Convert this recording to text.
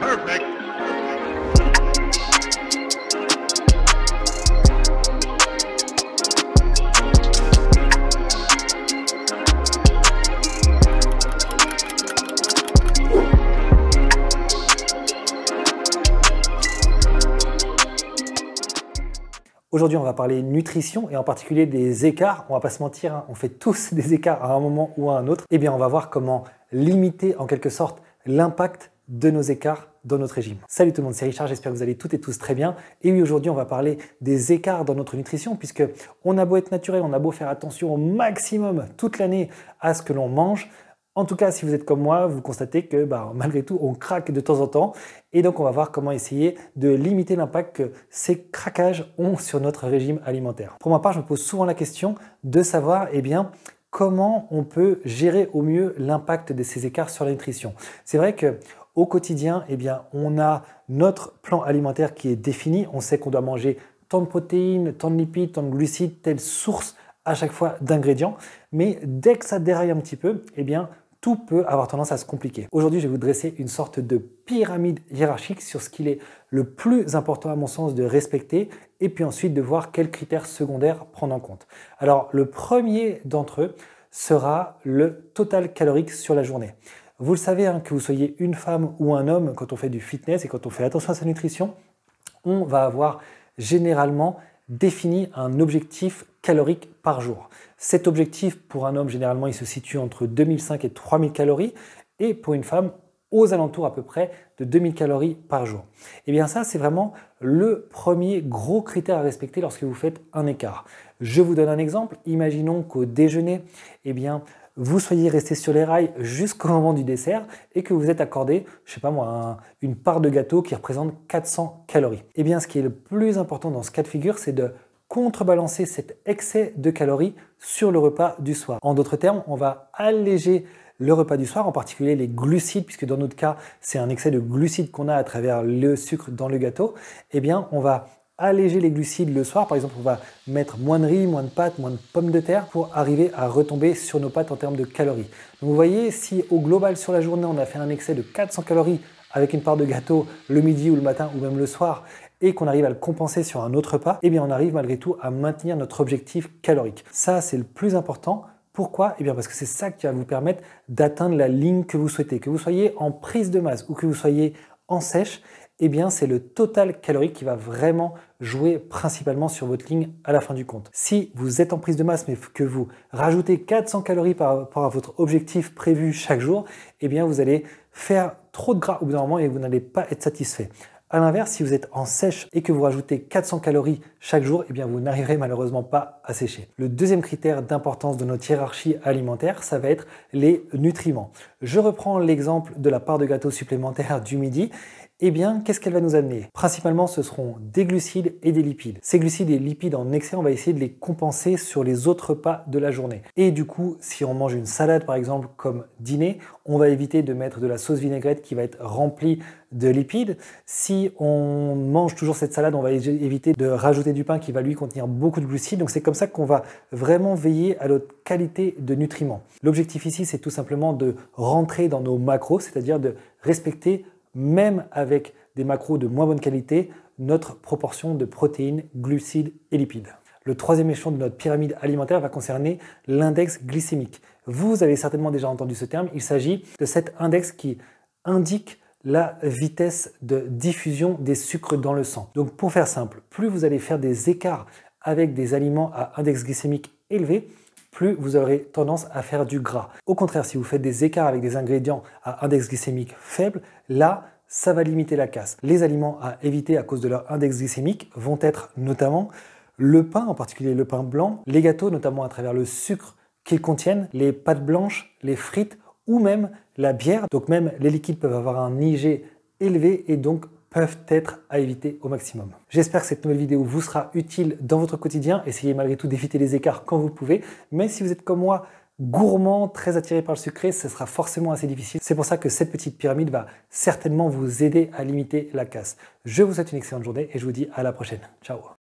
Perfect. Aujourd'hui, on va parler nutrition et en particulier des écarts. On va pas se mentir, hein, on fait tous des écarts à un moment ou à un autre. Eh bien, on va voir comment limiter en quelque sorte l'impact de nos écarts dans notre régime. Salut tout le monde, c'est Richard, j'espère que vous allez toutes et tous très bien. Et oui, aujourd'hui, on va parler des écarts dans notre nutrition puisque on a beau être naturel, on a beau faire attention au maximum toute l'année à ce que l'on mange. En tout cas, si vous êtes comme moi, vous constatez que malgré tout, on craque de temps en temps. Et donc, on va voir comment essayer de limiter l'impact que ces craquages ont sur notre régime alimentaire. Pour ma part, je me pose souvent la question de savoir comment on peut gérer au mieux l'impact de ces écarts sur la nutrition. C'est vrai qu'au quotidien, on a notre plan alimentaire qui est défini. On sait qu'on doit manger tant de protéines, tant de lipides, tant de glucides, telle source à chaque fois d'ingrédients. Mais dès que ça déraille un petit peu, tout peut avoir tendance à se compliquer. Aujourd'hui, je vais vous dresser une sorte de pyramide hiérarchique sur ce qu'il est le plus important à mon sens de respecter et puis ensuite de voir quels critères secondaires prendre en compte. Alors, le premier d'entre eux sera le total calorique sur la journée. Vous le savez, que vous soyez une femme ou un homme, quand on fait du fitness et quand on fait attention à sa nutrition, on va avoir généralement défini un objectif calorique par jour. Cet objectif, pour un homme, généralement, il se situe entre 2005 et 3000 calories et pour une femme, aux alentours à peu près de 2000 calories par jour. Et bien ça, c'est vraiment le premier gros critère à respecter lorsque vous faites un écart. Je vous donne un exemple. Imaginons qu'au déjeuner, vous soyez resté sur les rails jusqu'au moment du dessert et que vous êtes accordé, une part de gâteau qui représente 400 calories. Et bien, ce qui est le plus important dans ce cas de figure, c'est de contrebalancer cet excès de calories sur le repas du soir. En d'autres termes, on va alléger le repas du soir, en particulier les glucides, puisque dans notre cas, c'est un excès de glucides qu'on a à travers le sucre dans le gâteau. On va alléger les glucides le soir. Par exemple, on va mettre moins de riz, moins de pâtes, moins de pommes de terre pour arriver à retomber sur nos pâtes en termes de calories. Donc vous voyez, si au global sur la journée, on a fait un excès de 400 calories avec une part de gâteau le midi ou le matin ou même le soir et qu'on arrive à le compenser sur un autre repas, on arrive malgré tout à maintenir notre objectif calorique. Ça, c'est le plus important. Pourquoi ? Parce que c'est ça qui va vous permettre d'atteindre la ligne que vous souhaitez. Que vous soyez en prise de masse ou que vous soyez en sèche, c'est le total calorique qui va vraiment jouer principalement sur votre ligne à la fin du compte. Si vous êtes en prise de masse mais que vous rajoutez 400 calories par rapport à votre objectif prévu chaque jour, vous allez faire trop de gras au bout d'un moment et vous n'allez pas être satisfait. A l'inverse, si vous êtes en sèche et que vous rajoutez 400 calories chaque jour, vous n'arriverez malheureusement pas à sécher. Le deuxième critère d'importance de notre hiérarchie alimentaire, ça va être les nutriments. Je reprends l'exemple de la part de gâteau supplémentaire du midi. Qu'est-ce qu'elle va nous amener? Principalement, ce seront des glucides et des lipides. Ces glucides et lipides en excès, on va essayer de les compenser sur les autres repas de la journée. Et du coup, si on mange une salade, par exemple, comme dîner, on va éviter de mettre de la sauce vinaigrette qui va être remplie de lipides. Si on mange toujours cette salade, on va éviter de rajouter du pain qui va lui contenir beaucoup de glucides. Donc c'est comme ça qu'on va vraiment veiller à notre qualité de nutriments. L'objectif ici, c'est tout simplement de rentrer dans nos macros, c'est-à-dire de respecter, même avec des macros de moins bonne qualité, notre proportion de protéines, glucides et lipides. Le troisième échelon de notre pyramide alimentaire va concerner l'index glycémique. Vous avez certainement déjà entendu ce terme. Il s'agit de cet index qui indique la vitesse de diffusion des sucres dans le sang. Donc pour faire simple, plus vous allez faire des écarts avec des aliments à index glycémique élevé, plus vous aurez tendance à faire du gras. Au contraire, si vous faites des écarts avec des ingrédients à index glycémique faible, là, ça va limiter la casse. Les aliments à éviter à cause de leur index glycémique vont être notamment le pain, en particulier le pain blanc, les gâteaux, notamment à travers le sucre qu'ils contiennent, les pâtes blanches, les frites ou même la bière. Donc même les liquides peuvent avoir un IG élevé et donc peuvent être à éviter au maximum. J'espère que cette nouvelle vidéo vous sera utile dans votre quotidien. Essayez malgré tout d'éviter les écarts quand vous le pouvez. Mais si vous êtes comme moi, gourmand, très attiré par le sucré, ce sera forcément assez difficile. C'est pour ça que cette petite pyramide va certainement vous aider à limiter la casse. Je vous souhaite une excellente journée et je vous dis à la prochaine. Ciao!